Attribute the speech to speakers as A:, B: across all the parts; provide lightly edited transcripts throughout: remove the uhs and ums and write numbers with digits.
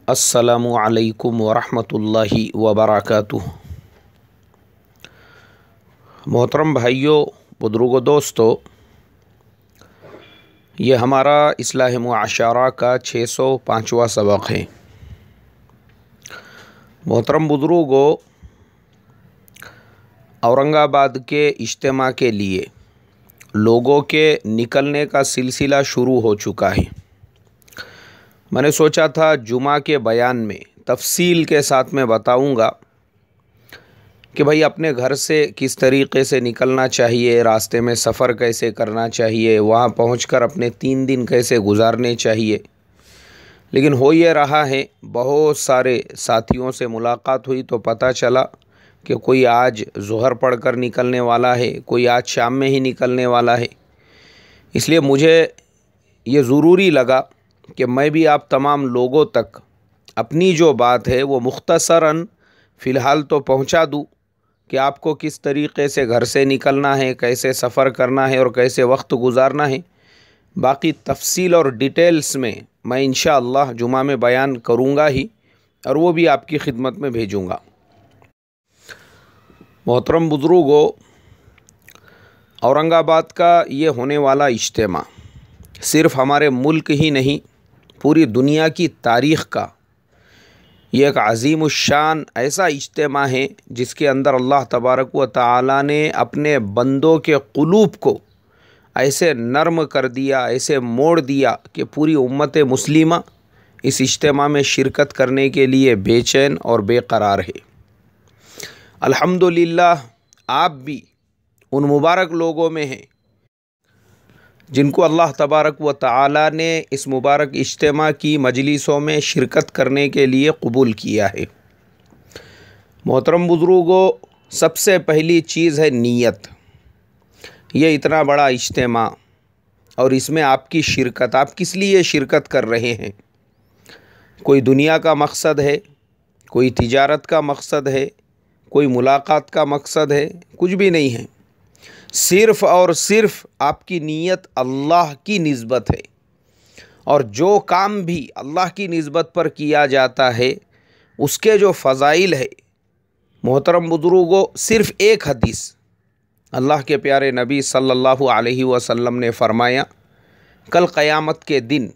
A: अस्सलामु अलैकुम वरहमतुल्लाहि वबरकातुह। मोहतरम भाइयों, बुजुर्गों, दोस्तों, ये हमारा इस्लाह मुआशरा का 605वां सबक है। मोहतरम बुजुर्गों, औरंगाबाद के इज्तिमा के लिए लोगों के निकलने का सिलसिला शुरू हो चुका है। मैंने सोचा था जुमा के बयान में तफसील के साथ में बताऊंगा कि भाई अपने घर से किस तरीक़े से निकलना चाहिए, रास्ते में सफ़र कैसे करना चाहिए, वहाँ पहुंचकर अपने 3 दिन कैसे गुजारने चाहिए। लेकिन हो ये रहा है, बहुत सारे साथियों से मुलाकात हुई तो पता चला कि कोई आज ज़ोहर पढ़कर निकलने वाला है, कोई आज शाम में ही निकलने वाला है। इसलिए मुझे ये ज़रूरी लगा कि मैं भी आप तमाम लोगों तक अपनी जो बात है वो मुख्तसरन फ़िलहाल तो पहुंचा दूं कि आपको किस तरीक़े से घर से निकलना है, कैसे सफ़र करना है और कैसे वक्त गुजारना है। बाकी तफसील और डिटेल्स में मैं इंशाअल्लाह जुमा में बयान करूँगा ही, और वो भी आपकी खिदमत में भेजूँगा। मोहतरम बुजुर्गों, औरंगाबाद का ये होने वाला इज्तिमा सिर्फ़ हमारे मुल्क ही नहीं, पूरी दुनिया की तारीख़ का ये एक अज़ीमुश्शान ऐसा इज्तिमा है जिसके अंदर अल्लाह तबारक व तआला ने अपने बंदों के क़ुलूब को ऐसे नर्म कर दिया, ऐसे मोड़ दिया कि पूरी उम्मत मुस्लिमा इस इज्तिमा में शिरकत करने के लिए बेचैन और बेकरार है। अल्हम्दुलिल्लाह, आप भी उन मुबारक लोगों में हैं जिनको अल्लाह तबारक व तआला ने इस मुबारक इज्तिमा की मजलिसों में शिरकत करने के लिए कबूल किया है। मोहतरम बुजुर्गों, सबसे पहली चीज़ है नीयत। ये इतना बड़ा इज्तिमा और इसमें आपकी शिरकत, आप किस लिए शिरकत कर रहे हैं? कोई दुनिया का मकसद है, कोई तिजारत का मकसद है, कोई मुलाकात का मकसद है? कुछ भी नहीं है। सिर्फ़ और सिर्फ आपकी नीयत अल्लाह की निस्बत है, और जो काम भी अल्लाह की निस्बत पर किया जाता है उसके जो फ़ज़ाइल है, मोहतरम बुजुर्गों, सिर्फ़ एक हदीस अल्लाह के प्यारे नबी सल्लल्लाहु अलैहि वसल्लम ने फ़रमाया, कल क़यामत के दिन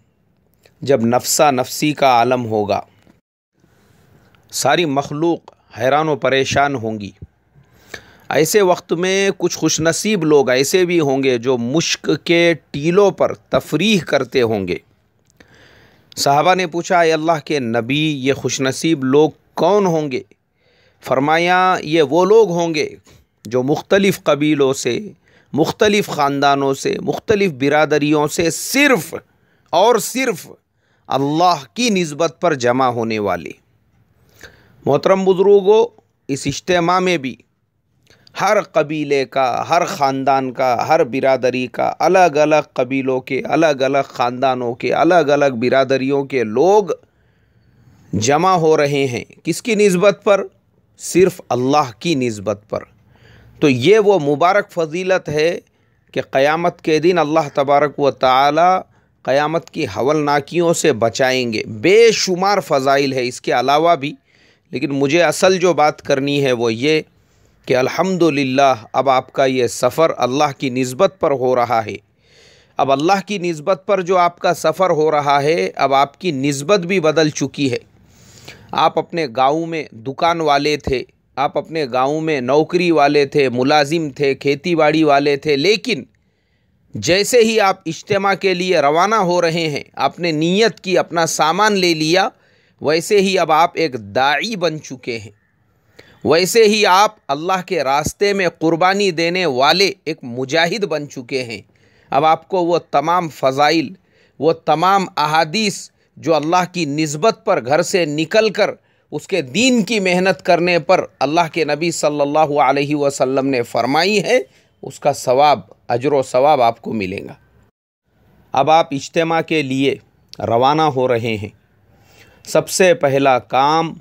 A: जब नफ्सा नफ्सी का आलम होगा, सारी मखलूक हैरान व परेशान होंगी। ऐसे वक्त में कुछ खुशनसीब लोग ऐसे भी होंगे जो मुश्क के टीलों पर तफरीह करते होंगे। सहाबा ने पूछा, ऐ अल्लाह के नबी, ये खुशनसीब लोग कौन होंगे? फरमाया, ये वो लोग होंगे जो मुख्तलिफ़ कबीलों से, मुख्तलिफ़ ख़ानदानों से, मुख्तलिफ़ बिरादरियों से सिर्फ़ और सिर्फ़ अल्लाह की निस्बत पर जमा होने वाले। मोहतरम बुजुर्गों, इस इज्तिमा में भी हर कबीले का, हर ख़ानदान का, हर बिरादरी का, अलग अलग कबीलों के, अलग अलग ख़ानदानों के, अलग अलग बिरादरियों के लोग जमा हो रहे हैं। किसकी निस्बत पर? सिर्फ़ अल्लाह की निस्बत पर। तो ये वो मुबारक फ़जीलत है कि क़यामत के दिन अल्लाह तबारक व तआला क़यामत की हवलनाकियों से बचाएंगे। बेशुमार फ़ज़ाइल है इसके अलावा भी, लेकिन मुझे असल जो बात करनी है वो ये कि अल्हम्दुलिल्लाह अब आपका ये सफ़र अल्लाह की निस्बत पर हो रहा है। अब अल्लाह की निस्बत पर जो आपका सफ़र हो रहा है, अब आपकी निस्बत भी बदल चुकी है। आप अपने गाँव में दुकान वाले थे, आप अपने गाँव में नौकरी वाले थे, मुलाजिम थे, खेतीबाड़ी वाले थे, लेकिन जैसे ही आप इज्तिमा के लिए रवाना हो रहे हैं, आपने नीयत की, अपना सामान ले लिया, वैसे ही अब आप एक दाई बन चुके हैं। वैसे ही आप अल्लाह के रास्ते में क़ुरबानी देने वाले एक मुजाहिद बन चुके हैं। अब आपको वो तमाम फ़ज़ाइल, वो तमाम अहादीस जो अल्लाह की निस्बत पर घर से निकल कर उसके दीन की मेहनत करने पर अल्लाह के नबी सल्लल्लाहु अलैहि वसल्लम ने फ़रमाई है, उसका सवाब, अजर व सवाब आपको मिलेगा। अब आप इज्तिमा के लिए रवाना हो रहे हैं। सबसे पहला काम,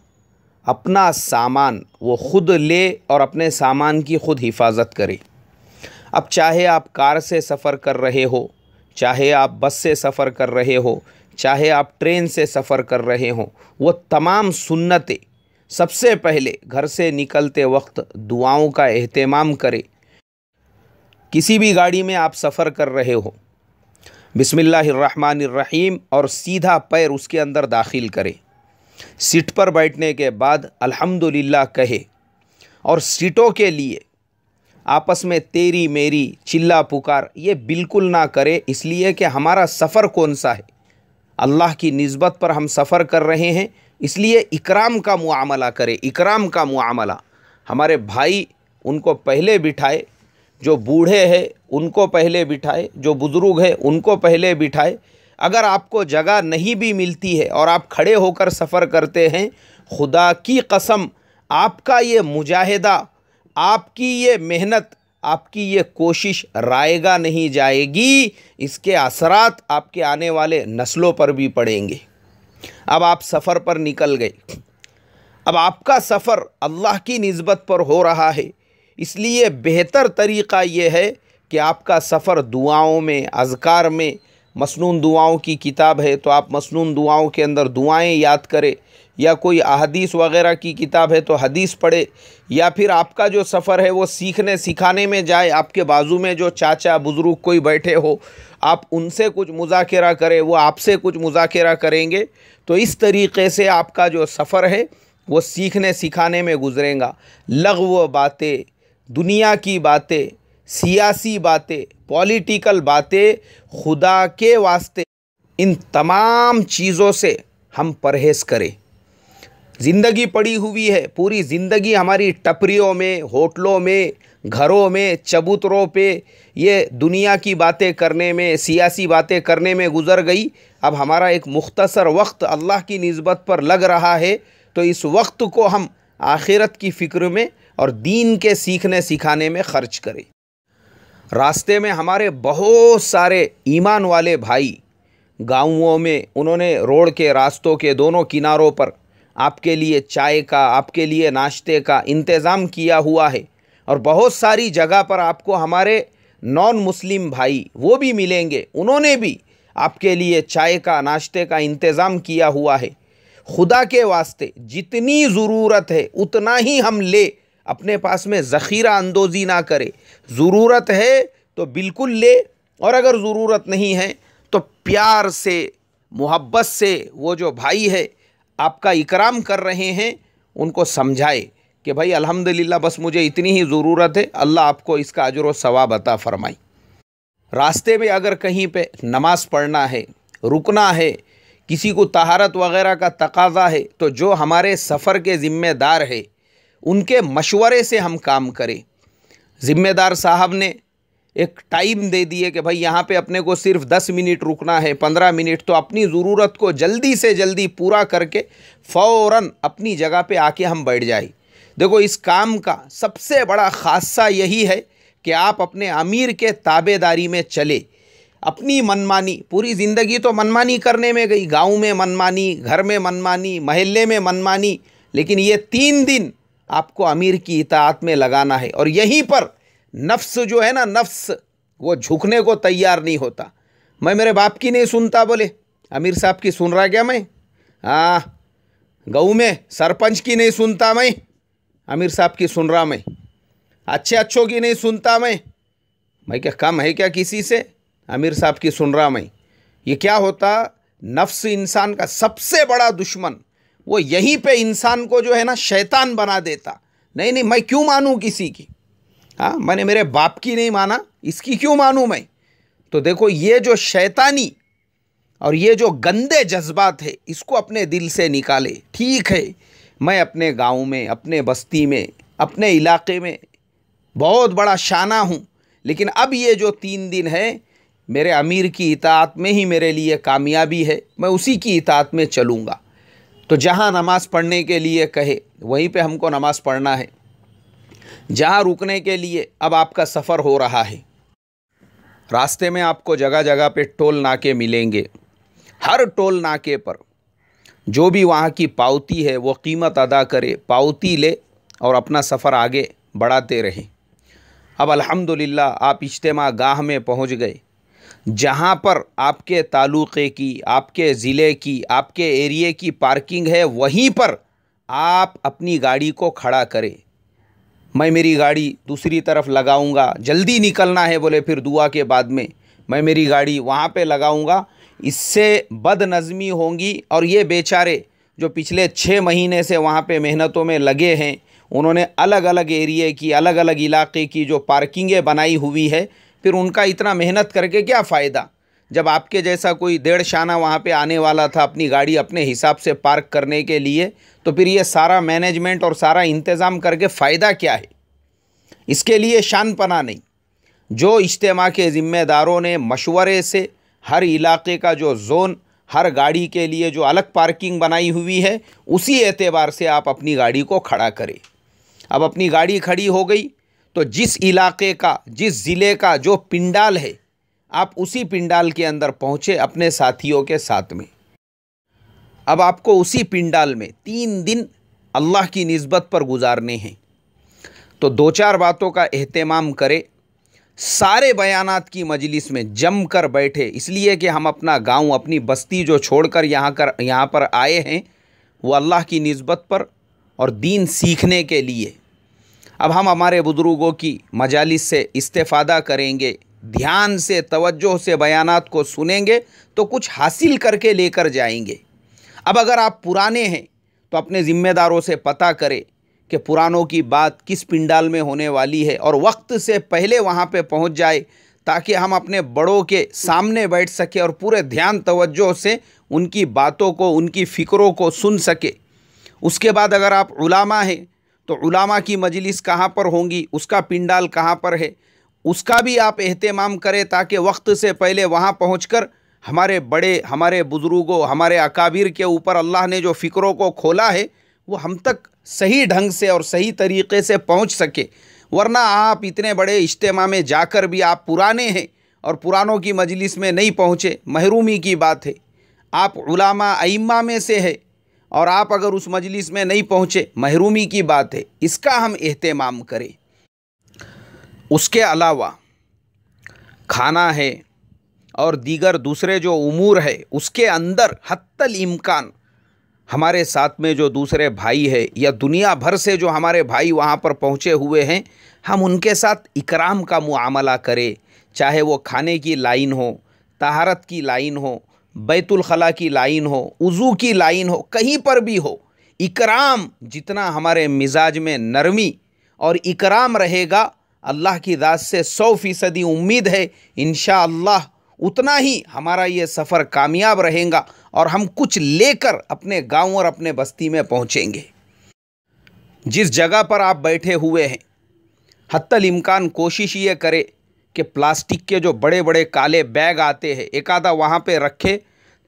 A: अपना सामान वो ख़ुद ले और अपने सामान की ख़ुद हिफाजत करे। अब चाहे आप कार से सफ़र कर रहे हो, चाहे आप बस से सफ़र कर रहे हो, चाहे आप ट्रेन से सफ़र कर रहे हों, वो तमाम सुन्नतें सबसे पहले घर से निकलते वक्त दुआओं का एहतमाम करें। किसी भी गाड़ी में आप सफ़र कर रहे हो, बिस्मिल्लाहिर्रहमानिर्रहीम और सीधा पैर उसके अंदर दाखिल करें। सीट पर बैठने के बाद अल्हम्दुलिल्लाह कहे और सीटों के लिए आपस में तेरी मेरी चिल्ला पुकार ये बिल्कुल ना करें, इसलिए कि हमारा सफ़र कौन सा है, अल्लाह की निस्बत पर हम सफ़र कर रहे हैं, इसलिए इकराम का मुआमला करें। इकराम का मुआमला, हमारे भाई उनको पहले बिठाए, जो बूढ़े हैं उनको पहले बिठाए, जो बुज़ुर्ग है उनको पहले बिठाए। अगर आपको जगह नहीं भी मिलती है और आप खड़े होकर सफ़र करते हैं, खुदा की कसम आपका ये मुजाहिदा, आपकी ये मेहनत, आपकी ये कोशिश रायगा नहीं जाएगी, इसके असरात आपके आने वाले नस्लों पर भी पड़ेंगे। अब आप सफ़र पर निकल गए, अब आपका सफ़र अल्लाह की निस्बत पर हो रहा है, इसलिए बेहतर तरीक़ा ये है कि आपका सफ़र दुआओं में, अज़कार में, मसनून दुआओं की किताब है तो आप मसनून दुआओं के अंदर दुआएं याद करें, या कोई अहदीस वग़ैरह की किताब है तो हदीस पढ़े, या फिर आपका जो सफ़र है वो सीखने सिखाने में जाए, आपके बाजू में जो चाचा बुज़ुर्ग कोई बैठे हो आप उनसे कुछ मुज़ाकरा करें, वो आपसे कुछ मुज़ाकरा करेंगे। तो इस तरीक़े से आपका जो सफ़र है वो सीखने सिखाने में गुज़रेगा। लग़्व बातें, दुनिया की बातें, सियासी बातें, पॉलिटिकल बातें, खुदा के वास्ते इन तमाम चीज़ों से हम परहेज़ करें। ज़िंदगी पड़ी हुई है, पूरी ज़िंदगी हमारी टपरियों में, होटलों में, घरों में, चबूतरों पे ये दुनिया की बातें करने में, सियासी बातें करने में गुज़र गई। अब हमारा एक मुख्तसर वक्त अल्लाह की निस्बत पर लग रहा है, तो इस वक्त को हम आखिरत की फ़िक्र में और दीन के सीखने सिखाने में ख़र्च करें। रास्ते में हमारे बहुत सारे ईमान वाले भाई गाँवों में, उन्होंने रोड के रास्तों के दोनों किनारों पर आपके लिए चाय का, आपके लिए नाश्ते का इंतज़ाम किया हुआ है। और बहुत सारी जगह पर आपको हमारे नॉन मुस्लिम भाई वो भी मिलेंगे, उन्होंने भी आपके लिए चाय का, नाश्ते का इंतज़ाम किया हुआ है। खुदा के वास्ते जितनी ज़रूरत है उतना ही हम ले, अपने पास में ज़ख़ीरा अंदोज़ी ना करें। ज़रूरत है तो बिल्कुल ले, और अगर ज़रूरत नहीं है तो प्यार से, मोहब्बत से वो जो भाई है आपका इकराम कर रहे हैं उनको समझाए कि भाई अल्हम्दुलिल्लाह बस मुझे इतनी ही ज़रूरत है, अल्लाह आपको इसका अजर व सवाब अता फ़रमाए। रास्ते में अगर कहीं पे नमाज़ पढ़ना है, रुकना है, किसी को तहारत वग़ैरह का तकाज़ा है, तो जो हमारे सफ़र के ज़िम्मेदार है उनके मशवरे से हम काम करें। ज़िम्मेदार साहब ने एक टाइम दे दिए कि भाई यहाँ पे अपने को सिर्फ 10 मिनट रुकना है, 15 मिनट, तो अपनी ज़रूरत को जल्दी से जल्दी पूरा करके फ़ौरन अपनी जगह पे आके हम बैठ जाए। देखो, इस काम का सबसे बड़ा ख़ासा यही है कि आप अपने अमीर के ताबेदारी में चले। अपनी मनमानी, पूरी ज़िंदगी तो मनमानी करने में गई, गाँव में मनमानी, घर में मनमानी, महल्ले में मनमानी, लेकिन ये 3 दिन आपको अमीर की इताअत में लगाना है। और यहीं पर नफ्स जो है ना, नफ्स वो झुकने को तैयार नहीं होता। मैं मेरे बाप की नहीं सुनता, बोले अमीर साहब की सुन रहा क्या मैं? हाँ, गाँव में सरपंच की नहीं सुनता मैं, अमीर साहब की सुन रहा मैं। अच्छे अच्छों की नहीं सुनता मैं क्या कम है क्या किसी से? अमीर साहब की सुन रहा मैं। ये क्या होता? नफ्स इंसान का सबसे बड़ा दुश्मन, वो यहीं पे इंसान को जो है ना शैतान बना देता। नहीं नहीं, मैं क्यों मानूँ किसी की? हाँ, मैंने मेरे बाप की नहीं माना, इसकी क्यों मानूँ मैं? तो देखो, ये जो शैतानी और ये जो गंदे जज्बात है, इसको अपने दिल से निकाले। ठीक है, मैं अपने गांव में, अपने बस्ती में, अपने इलाके में बहुत बड़ा शाना हूँ, लेकिन अब ये जो 3 दिन है, मेरे अमीर की इताअत में ही मेरे लिए कामयाबी है, मैं उसी की इताअत में चलूँगा। तो जहाँ नमाज़ पढ़ने के लिए कहे वहीं पे हमको नमाज़ पढ़ना है। जहाँ रुकने के लिए अब आपका सफ़र हो रहा है, रास्ते में आपको जगह जगह पे टोल नाके मिलेंगे। हर टोल नाके पर जो भी वहाँ की पावती है वो कीमत अदा करे, पावती ले और अपना सफ़र आगे बढ़ाते रहे। अब अल्हम्दुलिल्लाह आप इज्तिमा गाह में पहुँच गए। जहाँ पर आपके तालुक़े की, आपके ज़िले की, आपके एरिए की पार्किंग है, वहीं पर आप अपनी गाड़ी को खड़ा करें। मैं मेरी गाड़ी दूसरी तरफ लगाऊंगा, जल्दी निकलना है बोले फिर दुआ के बाद में मैं मेरी गाड़ी वहाँ पे लगाऊंगा। इससे बदनज़मी होंगी और ये बेचारे जो पिछले 6 महीने से वहाँ पे मेहनतों में लगे हैं, उन्होंने अलग अलग एरिए की, अलग अलग इलाके की जो पार्किंगें बनाई हुई है, फिर उनका इतना मेहनत करके क्या फ़ायदा, जब आपके जैसा कोई डेढ़ शाना वहाँ पे आने वाला था अपनी गाड़ी अपने हिसाब से पार्क करने के लिए, तो फिर ये सारा मैनेजमेंट और सारा इंतज़ाम करके फ़ायदा क्या है। इसके लिए शानपना नहीं। जो इज्तिमा के ज़िम्मेदारों ने मशवरे से हर इलाके का जो जोन, हर गाड़ी के लिए जो अलग पार्किंग बनाई हुई है, उसी एतबार से आप अपनी गाड़ी को खड़ा करें। अब अपनी गाड़ी खड़ी हो गई तो जिस इलाके का, जिस ज़िले का जो पिंडाल है, आप उसी पिंडाल के अंदर पहुँचे अपने साथियों के साथ में। अब आपको उसी पिंडाल में 3 दिन अल्लाह की निस्बत पर गुजारने हैं। तो 2-4 बातों का एहतमाम करें। सारे बयानात की मजलिस में जम कर बैठे, इसलिए कि हम अपना गांव, अपनी बस्ती जो छोड़कर यहाँ पर आए हैं, वो अल्लाह की निस्बत पर और दीन सीखने के लिए। अब हम हमारे बुज़ुर्गों की मजालिस से इस्तेफ़ादा करेंगे, ध्यान से तवज्जो से बयानात को सुनेंगे तो कुछ हासिल करके लेकर जाएंगे। अब अगर आप पुराने हैं तो अपने ज़िम्मेदारों से पता करें कि पुरानों की बात किस पिंडाल में होने वाली है और वक्त से पहले वहाँ पे पहुँच जाए, ताकि हम अपने बड़ों के सामने बैठ सके और पूरे ध्यान तवज्जो से उनकी बातों को, उनकी फ़िक्रों को सुन सके। उसके बाद अगर आप उलामा हैं तो उलामा की मजलिस कहाँ पर होंगी, उसका पिंडाल कहाँ पर है, उसका भी आप एहतमाम करें, ताकि वक्त से पहले वहाँ पहुँचकर हमारे बड़े, हमारे बुज़ुर्गों, हमारे अकाबिर के ऊपर अल्लाह ने जो फ़िक्रों को खोला है वो हम तक सही ढंग से और सही तरीक़े से पहुँच सके। वरना आप इतने बड़े इज्तिमा में जाकर भी आप पुराने हैं और पुरानों की मजलिस में नहीं पहुँचे, महरूमी की बात है। आप उलामा अइम्मा में से है और आप अगर उस मजलिस में नहीं पहुँचे, महरूमी की बात है। इसका हम एहतमाम करें। उसके अलावा खाना है और दीगर दूसरे जो उमूर है, उसके अंदर हत्तल इम्कान हमारे साथ में जो दूसरे भाई है या दुनिया भर से जो हमारे भाई वहाँ पर पहुँचे हुए हैं, हम उनके साथ इकराम का मुआमला करें। चाहे वो खाने की लाइन हो, तहारत की लाइन हो, बैतुल खला की लाइन हो, उज़ू की लाइन हो, कहीं पर भी हो, इकराम जितना हमारे मिजाज में नरमी और इकराम रहेगा, अल्लाह की ज़ात से 100% उम्मीद है इंशाअल्लाह उतना ही हमारा ये सफ़र कामयाब रहेगा और हम कुछ लेकर अपने गांव और अपने बस्ती में पहुंचेंगे। जिस जगह पर आप बैठे हुए हैं, हत्तल इम्कान कोशिश ये करें कि प्लास्टिक के जो बड़े बड़े काले बैग आते हैं, एक आधा वहाँ पे रखें,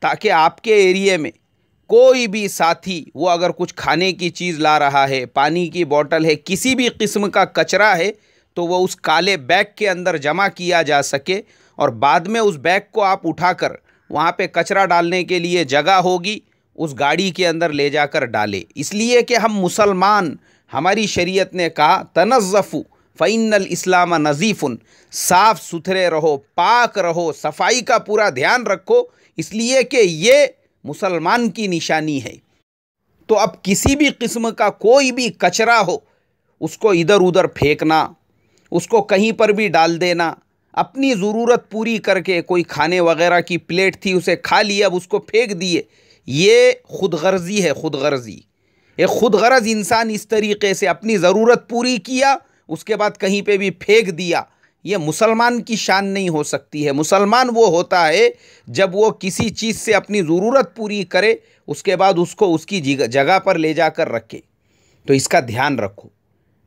A: ताकि आपके एरिए में कोई भी साथी वो अगर कुछ खाने की चीज़ ला रहा है, पानी की बोतल है, किसी भी किस्म का कचरा है, तो वो उस काले बैग के अंदर जमा किया जा सके और बाद में उस बैग को आप उठाकर वहाँ पे कचरा डालने के लिए जगह होगी, उस गाड़ी के अंदर ले जाकर डालें। इसलिए कि हम मुसलमान, हमारी शरीयत ने कहा तनज़्ज़फ़ू फ़इन्नल इस्लाम नज़ीफ़ुन, साफ़ सुथरे रहो, पाक रहो, सफाई का पूरा ध्यान रखो, इसलिए कि ये मुसलमान की निशानी है। तो अब किसी भी किस्म का कोई भी कचरा हो, उसको इधर उधर फेंकना, उसको कहीं पर भी डाल देना, अपनी ज़रूरत पूरी करके कोई खाने वगैरह की प्लेट थी उसे खा लिया, अब उसको फेंक दिए, ये खुदगर्जी है। खुदगर्जी, एक खुदगर्ज इंसान इस तरीक़े से अपनी ज़रूरत पूरी किया, उसके बाद कहीं पे भी फेंक दिया, ये मुसलमान की शान नहीं हो सकती है। मुसलमान वो होता है जब वो किसी चीज़ से अपनी ज़रूरत पूरी करे, उसके बाद उसको उसकी जगह पर ले जाकर रखे। तो इसका ध्यान रखो।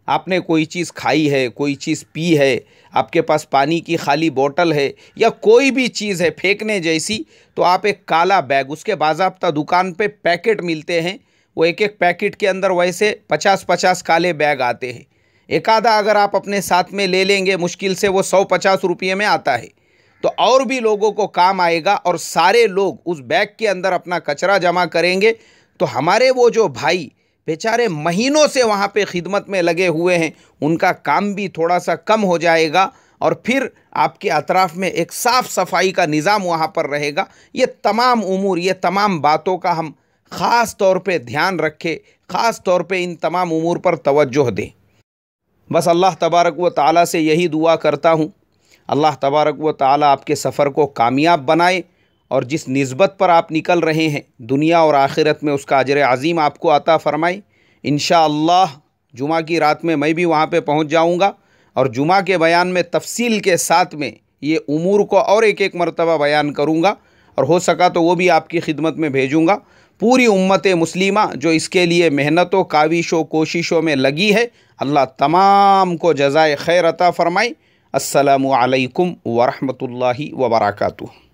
A: आपने कोई चीज़ खाई है, कोई चीज़ पी है, आपके पास पानी की खाली बोतल है या कोई भी चीज़ है फेंकने जैसी, तो आप एक काला बैग, उसके बाज़ाब्ता दुकान पे पैकेट मिलते हैं, वो एक एक पैकेट के अंदर वैसे 50-50 काले बैग आते हैं। एक आधा अगर आप अपने साथ में ले लेंगे, मुश्किल से वो 100-50 रुपये में आता है, तो और भी लोगों को काम आएगा और सारे लोग उस बैग के अंदर अपना कचरा जमा करेंगे। तो हमारे वो जो भाई बेचारे महीनों से वहाँ पे खिदमत में लगे हुए हैं, उनका काम भी थोड़ा सा कम हो जाएगा और फिर आपके अतराफ़ में एक साफ़ सफाई का निज़ाम वहाँ पर रहेगा। ये तमाम उमूर, ये तमाम बातों का हम ख़ास तौर पे ध्यान रखें, ख़ास तौर पे इन तमाम उमूर पर तवज्जो दें। बस अल्लाह तबारक व तआला से यही दुआ करता हूँ, अल्लाह तबारक व तआला आपके सफ़र को कामयाब बनाए और जिस निस्बत पर आप निकल रहे हैं दुनिया और आखिरत में उसका अजर अज़ीम आपको अता फ़रमाए। इंशाअल्लाह जुमा की रात में मैं भी वहाँ पे पहुँच जाऊँगा और जुमा के बयान में तफसील के साथ में ये उमूर को और एक एक मरतबा बयान करूँगा और हो सका तो वो भी आपकी खिदमत में भेजूँगा। पूरी उम्मत मुस्लिमा जो इसके लिए मेहनतों, काविशों, कोशिशों में लगी है, अल्लाह तमाम को जज़ाए खैर अता फ़रमाए। अस्सलामु अलैकुम व रहमतुल्लाहि व बरकातुहू।